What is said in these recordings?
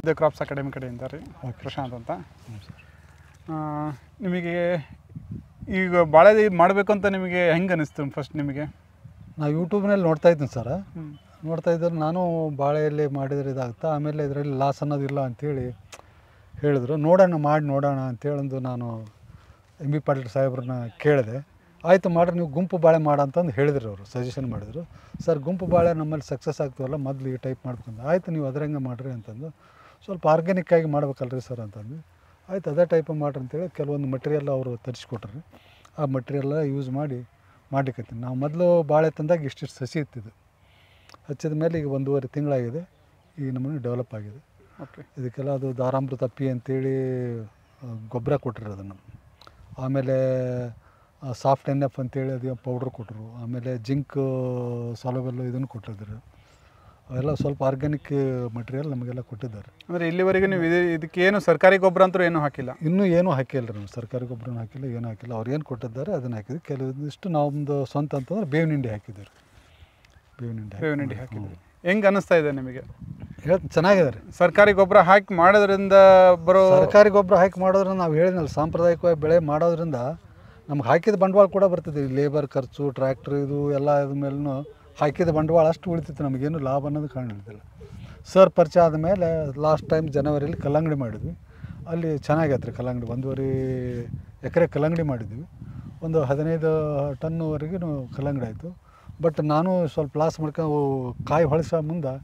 ಇದು crops academy ಕಡೆಯಿಂದ ರೀ ಪ್ರಶಾಂತ್ ಅಂತ. ನಿಮಗೆ ಈಗ ಬಾಳೆ ಮಾಡಬೇಕು ಅಂತ ನಿಮಗೆ ಹೆಂಗೆ ಅನಿಸ್ತು ಫಸ್ಟ್ ನಿಮಗೆ? ನಾವು ಯೂಟ್ಯೂಬ್ನಲ್ಲಿ ನೋಡ್ತಾ ಇದ್ದೀನಿ ಸರ್. ನೋಡ್ತಾ ಇದ್ದರೆ ನಾನು ಬಾಳೆಯಲ್ಲಿ ಮಾಡಿದರೆ ಇದಾಗುತ್ತೆ, ಆಮೇಲೆ ಇದರಲ್ಲಿ ಲಾಸ್ ಅನ್ನೋದಿಲ್ಲ ಅಂಥೇಳಿ ಹೇಳಿದ್ರು. ಮಾಡಿ ನೋಡೋಣ ಅಂತೇಳಂದು ನಾನು ಎಂ ಬಿ ಪಾಟೀಲ್ ಸಾಹೇಬ್ರನ್ನ ಕೇಳಿದೆ. ಆಯಿತು ಮಾಡಿರಿ, ನೀವು ಗುಂಪು ಬಾಳೆ ಮಾಡಂತಂದು ಹೇಳಿದ್ರು. ಅವರು ಸಜೆಷನ್ ಮಾಡಿದರು. ಸರ್ ಗುಂಪು ಬಾಳೆ ನಮ್ಮಲ್ಲಿ ಸಕ್ಸಸ್ ಆಗ್ತೀವಲ್ಲ, ಮೊದಲು ಈ ಟೈಪ್ ಮಾಡ್ಕೊಂಡು ಆಯಿತು ನೀವು ಅದ್ರಂಗೆ ಮಾಡಿರಿ ಅಂತಂದು. ಸ್ವಲ್ಪ ಆರ್ಗ್ಯಾನಿಕ್ಕಾಗಿ ಮಾಡ್ಬೇಕಲ್ರಿ ಸರ್ ಅಂತಂದು. ಆಯ್ತು ಅದೇ ಟೈಪ್ ಮಾಡಿರಿ ಅಂತೇಳಿ ಕೆಲವೊಂದು ಮಟೀರಿಯಲ್ ಅವರು ತರಿಸ್ಕೊಟ್ರಿ. ಆ ಮಟೀರಿಯಲ್ಲ ಯೂಸ್ ಮಾಡ್ಲಿಕ್ಕತ್ತೀನಿ. ನಾವು ಮೊದಲು ಬಾಳೆ ತಂದಾಗ ಇಷ್ಟಿಷ್ಟು ಸಸಿ ಇತ್ತಿದ್ದು, ಹಚ್ಚಿದ ಮೇಲೆ ಈಗ 1.5 ತಿಂಗಳಾಗಿದೆ. ಈಗ ನಮ್ಮನ್ನು ಡೆವಲಪ್ ಆಗಿದೆ. ಓಕೆ. ಇದಕ್ಕೆಲ್ಲ ಅದು ದಾರಾಮೃತ ಪಿ ಅಂತೇಳಿ ಗೊಬ್ಬರ ಕೊಟ್ಟರು ಅದನ್ನು. ಆಮೇಲೆ ಸಾಫ್ಟ್ NF ಅಂತೇಳಿ ಅದು ಪೌಡ್ರ್ ಕೊಟ್ಟರು. ಆಮೇಲೆ ಜಿಂಕ್ ಸಾಲಬೆಲ್ಲ ಇದನ್ನು ಕೊಟ್ಟಿದ್ರು. ಅವೆಲ್ಲ ಸ್ವಲ್ಪ ಆರ್ಗ್ಯಾನಿಕ್ ಮಟೀರಿಯಲ್ ನಮಗೆಲ್ಲ ಕೊಟ್ಟಿದ್ದಾರೆ. ಅಂದರೆ ಇಲ್ಲಿವರೆಗೆ ನೀವು ಇದಕ್ಕೇನು ಸರ್ಕಾರಿ ಗೊಬ್ಬರ ಅಂತೂ ಏನೂ ಹಾಕಿಲ್ಲ? ಇನ್ನೂ ಏನೂ ಹಾಕಿಲ್ಲ ರೀ. ನಾವು ಸರ್ಕಾರಿ ಗೊಬ್ಬರನೂ ಹಾಕಿಲ್ಲ, ಏನೂ ಹಾಕಿಲ್ಲ. ಅವ್ರು ಏನು ಕೊಟ್ಟಿದ್ದಾರೆ ಅದನ್ನು ಹಾಕಿದ್ವಿ. ಕೆಲವೊಂದಿಷ್ಟು ನಮ್ಮದು ಸ್ವಂತ ಅಂತಂದ್ರೆ ಬೇವಿನ ಹಿಂಡಿ ಹಾಕಿದ್ದೀವಿ ರೀ. ಬೇವಿನ ಹಿಂಡಿ ಹಾಕಿದ್ವಿ. ಹೆಂಗೆ ಅನ್ನಿಸ್ತಾ ಇದೆ ನಿಮಗೆ? ಚೆನ್ನಾಗಿದೆ ರೀ. ಸರ್ಕಾರಿ ಗೊಬ್ಬರ ಹಾಕಿ ಮಾಡೋದ್ರಿಂದ ಸರ್ಕಾರಿ ಗೊಬ್ಬರ ಹಾಕಿ ಮಾಡೋದ್ರಿಂದ ನಾವು ಹೇಳಿದ್ನಲ್ಲ, ಸಾಂಪ್ರದಾಯಿಕವಾಗಿ ಬೆಳೆ ಮಾಡೋದ್ರಿಂದ ನಮ್ಗೆ ಹಾಕಿದ ಬಂಡವಾಳ ಕೂಡ ಬರ್ತದೆ. ಲೇಬರ್ ಖರ್ಚು, ಟ್ರ್ಯಾಕ್ಟ್ರ್ ಇದು ಎಲ್ಲ ಇದ್ರ ಮೇಲೂ ಹಾಕಿದ ಬಂಡವಾಳ ಅಷ್ಟು ಉಳಿತಿತ್ತು. ನಮಗೇನು ಲಾಭ ಅನ್ನೋದು ಕಾಣಿಲ್ಲ. ಸರ್ ಪರಿಚಯ ಆದಮೇಲೆ ಲಾಸ್ಟ್ ಟೈಮ್ ಜನವರಿಯಲ್ಲಿ ಕಲ್ಲಂಗಡಿ ಮಾಡಿದ್ವಿ. ಅಲ್ಲಿ ಚೆನ್ನಾಗೈತೆ ರೀ ಕಲ್ಲಂಗಡಿ. 1.5 ಎಕರೆ ಕಲ್ಲಂಗಡಿ ಮಾಡಿದ್ವಿ. ಒಂದು 15 ಟನ್ವರೆಗೂ ಕಲ್ಲಂಗಡಿ ಆಯಿತು. ಬಟ್ ನಾನು ಸ್ವಲ್ಪ ಲಾಸ್ ಮಾಡ್ಕೊಂಡು ಕಾಯಿ ಹೊಳಿಸೋ ಮುಂದೆ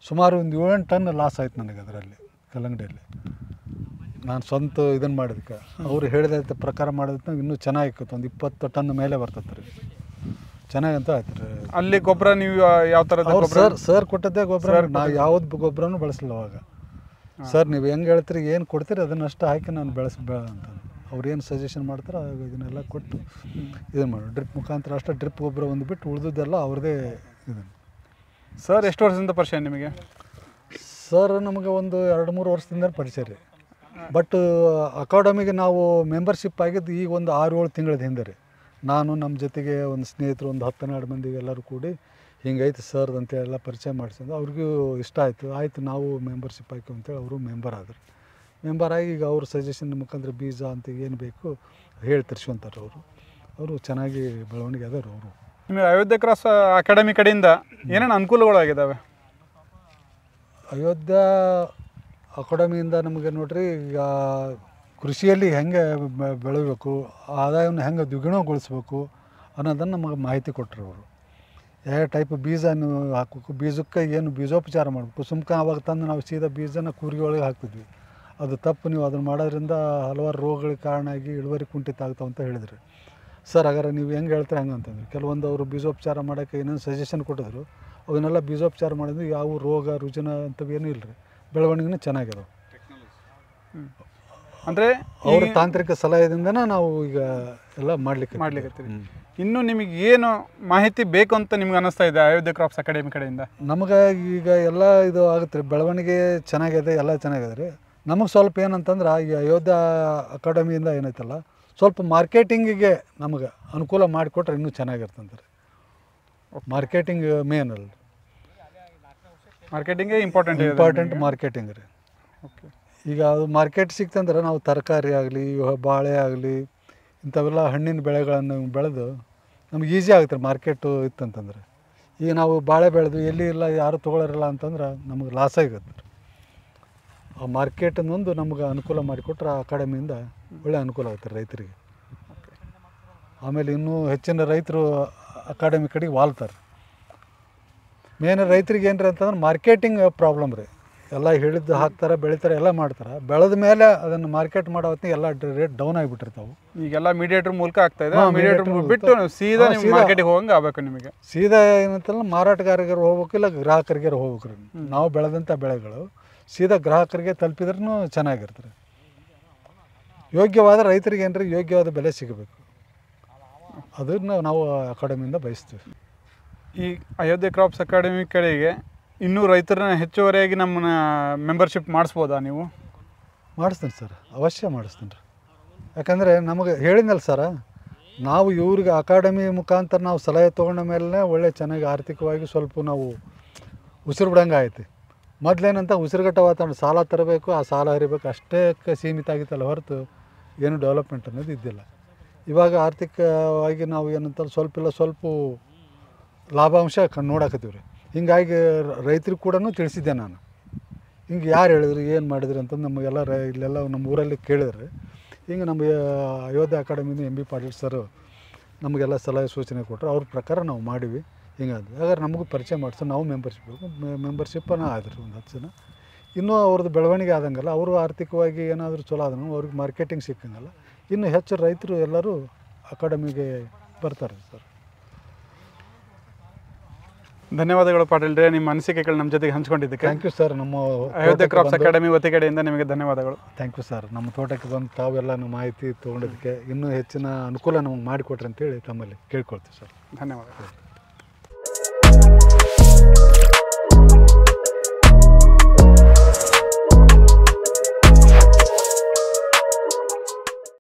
ಸುಮಾರು ಒಂದು 7-8 ಟನ್ ಲಾಸ್ ಆಯ್ತು ನನಗೆ ಅದರಲ್ಲಿ, ಕಲ್ಲಂಗಡಿಯಲ್ಲಿ. ನಾನು ಸ್ವಂತ ಇದನ್ನು ಮಾಡಿದಕ್ಕೆ ಅವರು ಹೇಳಿದ ಪ್ರಕಾರ ಮಾಡಿದ್ರೆ ಇನ್ನೂ ಚೆನ್ನಾಗಿತ್ತು. ಒಂದು 20 ಟನ್ ಮೇಲೆ ಬರ್ತದೆ ರೀ. ಚೆನ್ನಾಗಂತ ಆಯ್ತು ರೀ. ಅಲ್ಲಿ ಗೊಬ್ಬರ ನೀವು ಯಾವ ಥರದ? ಸರ್ ಕೊಟ್ಟದ್ದೇ ಗೊಬ್ಬರ. ನಾವು ಯಾವ್ದು ಗೊಬ್ಬರನೂ ಬಳಸಲಿಲ್ಲ ಅವಾಗ. ಸರ್ ನೀವು ಹೆಂಗೆ ಹೇಳ್ತೀರಿ, ಏನು ಕೊಡ್ತೀರಿ ಅದನ್ನಷ್ಟು ಹಾಕಿ ನಾನು ಅಂತ ಅವ್ರು ಏನು ಸಜೆಷನ್ ಮಾಡ್ತಾರೆ ಇದನ್ನೆಲ್ಲ ಕೊಟ್ಟು ಇದನ್ನು ಮಾಡಿ ಡ್ರಿಪ್ ಮುಖಾಂತರ ಅಷ್ಟೇ. ಡ್ರಿಪ್ ಗೊಬ್ಬರ ಒಂದು ಬಿಟ್ಟು ಉಳಿದದ್ದೆಲ್ಲ ಅವ್ರದ್ದೇ ಇದನ್ನು. ಸರ್ ಎಷ್ಟು ವರ್ಷದಿಂದ ಪರಿಚಯ ನಿಮಗೆ? ಸರ್ ನಮಗೆ ಒಂದು 2-3 ವರ್ಷದಿಂದ ಪರಿಚಯ ರೀ. ಬಟ್ ಅಕಾಡೆಮಿಗೆ ನಾವು ಮೆಂಬರ್ಶಿಪ್ ಆಗಿದ್ದು ಈಗ ಒಂದು 6-7 ತಿಂಗಳ ಹಿಂದೆ ರೀ. ನಾನು ನಮ್ಮ ಜೊತೆಗೆ ಒಂದು ಸ್ನೇಹಿತರು ಒಂದು 10-12 ಮಂದಿಗೆ ಎಲ್ಲರೂ ಕೂಡಿ ಹಿಂಗೈತೆ ಸರ್ ಅಂತೇಳೆಲ್ಲ ಪರಿಚಯ ಮಾಡಿಸಿದ್ದು. ಅವ್ರಿಗೂ ಇಷ್ಟ ಆಯಿತು ನಾವು ಮೆಂಬರ್ಶಿಪ್ ಹಾಕಿ ಅಂತೇಳಿ ಅವರು ಮೆಂಬರ್ ಆದರು. ಮೆಂಬರ್ ಆಗಿ ಈಗ ಅವ್ರ ಸಜೆಷನ್ ಮುಖಾಂತರ ಬೀಜ ಅಂತ ಏನು ಬೇಕು ಹೇಳಿ ತರಿಸ್ಕೊಂತಾರೆ. ಅವರು ಚೆನ್ನಾಗಿ ಬೆಳವಣಿಗೆ ಅದಾರ. ಅವರು ನಿಮಗೆ ಅಯೋಧ್ಯೆ ಕ್ರಾಸ್ ಅಕಾಡೆಮಿ ಕಡೆಯಿಂದ ಏನೇನು ಅನುಕೂಲಗಳಾಗಿದ್ದಾವೆ? ಅಯೋಧ್ಯೆ ಅಕಾಡೆಮಿಯಿಂದ ನಮಗೆ ನೋಡ್ರಿ, ಈಗ ಕೃಷಿಯಲ್ಲಿ ಹೆಂಗೆ ಬೆಳಿಬೇಕು, ಆದಾಯವನ್ನು ಹೆಂಗೆ ದ್ವಿಗುಣಗೊಳಿಸ್ಬೇಕು ಅನ್ನೋದನ್ನು ನಮಗೆ ಮಾಹಿತಿ ಕೊಟ್ಟರು ಅವರು. ಯಾವ ಟೈಪ್ ಬೀಜ ನೀವು ಹಾಕಬೇಕು, ಬೀಜಕ್ಕೆ ಏನು ಬೀಜೋಪಚಾರ ಮಾಡಬೇಕು. ಸುಮ್ಕ ಅವಾಗ ತಂದು ನಾವು ಸೀದಾ ಬೀಜನ ಕೂರಿಗೆ ಒಳಗೆ ಹಾಕ್ತಿದ್ವಿ. ಅದು ತಪ್ಪು. ನೀವು ಅದನ್ನು ಮಾಡೋದ್ರಿಂದ ಹಲವಾರು ರೋಗಗಳಿಗೆ ಕಾರಣ ಆಗಿ ಇಳುವರಿ ಕುಂಠಿತ ಆಗ್ತಾವೆ ಅಂತ ಹೇಳಿದ್ರು. ಸರ್ ಹಾಗಾದ್ರೆ ನೀವು ಹೆಂಗೆ ಹೇಳ್ತೀರಿ ಹಂಗೆ ಅಂತಂದ್ರೆ ಕೆಲವೊಂದು ಅವರು ಬೀಜೋಪಚಾರ ಮಾಡೋಕ್ಕೆ ಏನೇನು ಸಜೆಷನ್ ಕೊಟ್ಟಿದ್ರು. ಅವನ್ನೆಲ್ಲ ಬೀಜೋಪಚಾರ ಮಾಡಿದ್ವಿ. ಯಾವ ರೋಗ ರುಜಿನ ಅಂಥವೇನೂ ಇಲ್ಲ ರೀ. ಬೆಳವಣಿಗೆನೂ ಚೆನ್ನಾಗಿದಾವೆ. ಅಂದರೆ ಅವ್ರ ತಾಂತ್ರಿಕ ಸಲಹೆಯಿಂದನೇ ನಾವು ಈಗ ಎಲ್ಲ ಮಾಡ್ಲಿಕ್ಕೆ. ಇನ್ನು ನಿಮಗೆ ಏನು ಮಾಹಿತಿ ಬೇಕು ಅಂತ ನಿಮ್ಗೆ ಅನ್ನಿಸ್ತಾ ಇದೆ ಅಯೋಧ್ಯೆ ಕ್ರಾಪ್ಸ್ ಅಕಾಡೆಮಿ ಕಡೆಯಿಂದ? ನಮಗೆ ಈಗ ಎಲ್ಲ ಇದು ಆಗುತ್ತೆ ರೀ. ಬೆಳವಣಿಗೆ ಚೆನ್ನಾಗಿದೆ, ಎಲ್ಲ ಚೆನ್ನಾಗಿದೆ ರೀ. ನಮಗೆ ಸ್ವಲ್ಪ ಏನಂತಂದ್ರೆ ಈ ಅಯೋಧ್ಯೆ ಅಕಾಡೆಮಿಯಿಂದ ಏನೈತಲ್ಲ, ಸ್ವಲ್ಪ ಮಾರ್ಕೆಟಿಂಗಿಗೆ ನಮಗೆ ಅನುಕೂಲ ಮಾಡಿಕೊಟ್ರೆ ಇನ್ನೂ ಚೆನ್ನಾಗಿರ್ತಂತೆ ರೀ. ಮಾರ್ಕೆಟಿಂಗ್ ಮೇನ್ ಅಲ್ಲ, ಮಾರ್ಕೆಟಿಂಗೇ ಇಂಪಾರ್ಟೆಂಟ್ ಮಾರ್ಕೆಟಿಂಗ್ ರೀ. ಓಕೆ. ಈಗ ಅದು ಮಾರ್ಕೆಟ್ ಸಿಕ್ತಂದ್ರೆ ನಾವು ತರಕಾರಿ ಆಗಲಿ, ಬಾಳೆ ಆಗಲಿ, ಇಂಥವೆಲ್ಲ ಹಣ್ಣಿನ ಬೆಳೆಗಳನ್ನು ಬೆಳೆದು ನಮ್ಗೆ ಈಸಿ ಆಗುತ್ತೆ ರೀ. ಮಾರ್ಕೆಟು ಇತ್ತಂತಂದ್ರೆ ಈಗ ನಾವು ಬಾಳೆ ಬೆಳೆದು ಎಲ್ಲಿ ಇಲ್ಲ, ಯಾರು ತೊಗೊಳೋರಿಲ್ಲ ಅಂತಂದ್ರೆ ನಮಗೆ ಲಾಸ್ ಆಗುತ್ತೆ ರೀ. ಆ ಮಾರ್ಕೆಟನ್ನೊಂದು ನಮ್ಗೆ ಅನುಕೂಲ ಮಾಡಿಕೊಟ್ರೆ ಆ ಅಕಾಡೆಮಿಯಿಂದ ಒಳ್ಳೆ ಅನುಕೂಲ ಆಗುತ್ತೆ ರೈತರಿಗೆ. ಆಮೇಲೆ ಇನ್ನೂ ಹೆಚ್ಚಿನ ರೈತರು ಅಕಾಡೆಮಿ ಕಡೆಗೆ ವಾಲ್ತಾರೆ. ಮೇನ್ ರೈತರಿಗೆ ಏನು ರೀ ಅಂತಂದ್ರೆ ಮಾರ್ಕೆಟಿಂಗ್ ಪ್ರಾಬ್ಲಮ್ ರೀ. ಎಲ್ಲ ಹೇಳಿದ್ದು ಹಾಕ್ತಾರೆ, ಬೆಳಿತಾರೆ, ಎಲ್ಲ ಮಾಡ್ತಾರೆ. ಬೆಳೆದ ಮೇಲೆ ಅದನ್ನು ಮಾರ್ಕೆಟ್ ಮಾಡೋ ಹೊತ್ತಿಗೆ ಎಲ್ಲ ರೇಟ್ ಡೌನ್ ಆಗಿಬಿಟ್ಟಿರ್ತಾವೆ. ಈಗೆಲ್ಲ ಮೀಡಿಯೇಟರ್ ಮೂಲಕ ಆಗ್ತಾ ಇದೆ. ಮೀಡಿಯೇಟರ್ ಬಿಟ್ಟು ಸೀದಾ ಮಾರ್ಕೆಟಿಗೆ ಹೋಗಂಗೆ ಆಗಬೇಕು. ನಿಮಗೆ ಸೀದಾ ಏನಂತಲ್ಲ, ಮಾರಾಟಗಾರರಿಗೆ ಹೋಗ್ಬೇಕು, ಇಲ್ಲ ಗ್ರಾಹಕರಿಗೆ ಹೋಗ್ಬೇಕು ರೀ. ನಾವು ಬೆಳೆದಂಥ ಬೆಳೆಗಳು ಸೀದಾ ಗ್ರಾಹಕರಿಗೆ ತಲುಪಿದ್ರೂ ಚೆನ್ನಾಗಿರ್ತದೆ. ಯೋಗ್ಯವಾದ ರೈತರಿಗೆ ಏನ್ರಿ ಯೋಗ್ಯವಾದ ಬೆಲೆ ಸಿಗಬೇಕು. ಅದನ್ನು ನಾವು ಅಕಾಡೆಮಿಯಿಂದ ಬಯಸ್ತೀವಿ. ಈ ಅಯೋಧ್ಯೆ ಕ್ರಾಪ್ಸ್ ಅಕಾಡೆಮಿ ಕಡೆಗೆ ಇನ್ನೂ ರೈತರನ್ನ ಹೆಚ್ಚುವರಿಯಾಗಿ ನಮ್ಮನ್ನ ಮೆಂಬರ್ಶಿಪ್ ಮಾಡಿಸ್ಬೋದಾ ನೀವು? ಮಾಡಿಸ್ತೀನಿ ಸರ್, ಅವಶ್ಯ ಮಾಡಿಸ್ತೀನಿ ರೀ. ಯಾಕಂದರೆ ನಮಗೆ ಹೇಳಿದ್ನಲ್ಲ ಸರ, ನಾವು ಇವ್ರಿಗೆ ಅಕಾಡೆಮಿ ಮುಖಾಂತರ ನಾವು ಸಲಹೆ ತೊಗೊಂಡ ಮೇಲೆ ಒಳ್ಳೆ ಚೆನ್ನಾಗಿ ಆರ್ಥಿಕವಾಗಿ ಸ್ವಲ್ಪ ನಾವು ಉಸಿರು ಬಿಡಂಗೆ ಆಯ್ತು. ಮೊದಲೇನಂತ ಉಸಿರುಗಟ್ಟ ವಾತಾವರಣ ಸಾಲ ತರಬೇಕು, ಆ ಸಾಲ ಹರಿಬೇಕು ಅಷ್ಟೇ ಸೀಮಿತ ಆಗಿತ್ತಲ್ಲ ಹೊರತು ಏನು ಡೆವಲಪ್ಮೆಂಟ್ ಅನ್ನೋದು ಇದ್ದಿಲ್ಲ. ಇವಾಗ ಆರ್ಥಿಕವಾಗಿ ನಾವು ಏನಂತ ಸ್ವಲ್ಪ ಲಾಭಾಂಶ ನೋಡಾಕತ್ತೀವಿ ರೀ. ಹಿಂಗಾಗಿ ರೈತರಿಗೆ ಕೂಡ ತಿಳಿಸಿದ್ದೆ ನಾನು. ಹಿಂಗೆ ಯಾರು ಹೇಳಿದ್ರು ಏನು ಮಾಡಿದ್ರಿ ಅಂತಂದು ನಮಗೆಲ್ಲ ಇಲ್ಲೆಲ್ಲ ನಮ್ಮ ಊರಲ್ಲಿ ಕೇಳಿದ್ರಿ. ಹಿಂಗೆ ನಮ್ಮ ಅಯೋಧ್ಯೆ ಅಕಾಡೆಮಿಯಿಂದ MB ಪಾಟೀಲ್ ಸರ್ ನಮಗೆಲ್ಲ ಸಲಹೆ ಸೂಚನೆ ಕೊಟ್ಟರು. ಅವ್ರ ಪ್ರಕಾರ ನಾವು ಮಾಡಿವಿ. ಹಿಂಗಾದ್ರೆ ಹಾಗಾದ್ರೆ ನಮಗೂ ಪರಿಚಯ ಮಾಡಿಸೋ ನಾವು ಮೆಂಬರ್ಶಿಪ್ಪನ್ನು ಆದ್ರಿ ಒಂದು 10 ಜನ. ಇನ್ನೂ ಅವ್ರದ್ದು ಬೆಳವಣಿಗೆ ಆದಂಗಲ್ಲ, ಅವರು ಆರ್ಥಿಕವಾಗಿ ಏನಾದರೂ ಚಲೋ ಆದ್ರೂ ಅವ್ರಿಗೆ ಮಾರ್ಕೆಟಿಂಗ್ ಸಿಕ್ಕಂಗಲ್ಲ, ಇನ್ನೂ ಹೆಚ್ಚು ರೈತರು ಎಲ್ಲರೂ ಅಕಾಡೆಮಿಗೆ ಬರ್ತಾರೆ ಸರ್. ಧನ್ಯವಾದಗಳು ಪಾಟೀಲ್ರೆ, ನಿಮ್ಮ ಅನಿಸಿಕೆಗಳು ನಮ್ಮ ಜೊತೆಗೆ ಹಂಚ್ಕೊಂಡಿದ್ದಕ್ಕೆ. Thank you sir. ನಮ್ಮ ಅಯೋಧ್ಯೆ ಕ್ರಾಪ್ಸ್ ಅಕಾಡೆಮಿ ವತಿಕಡೆಯಿಂದ ನಿಮಗೆ ಧನ್ಯವಾದಗಳು. Thank you sir. ನಮ್ಮ ತೋಟಕ್ಕೆ ಬಂದು ತಾವೆಲ್ಲ ಮಾಹಿತಿ ತೊಗೊಂಡಿದ್ದಕ್ಕೆ ಇನ್ನೂ ಹೆಚ್ಚಿನ ಅನುಕೂಲ ನಮಗೆ ಮಾಡಿಕೊಟ್ರಿ ಅಂತೇಳಿ ತಮ್ಮಲ್ಲಿ ಕೇಳ್ಕೊಳ್ತೀವಿ ಸರ್. ಧನ್ಯವಾದಗಳು.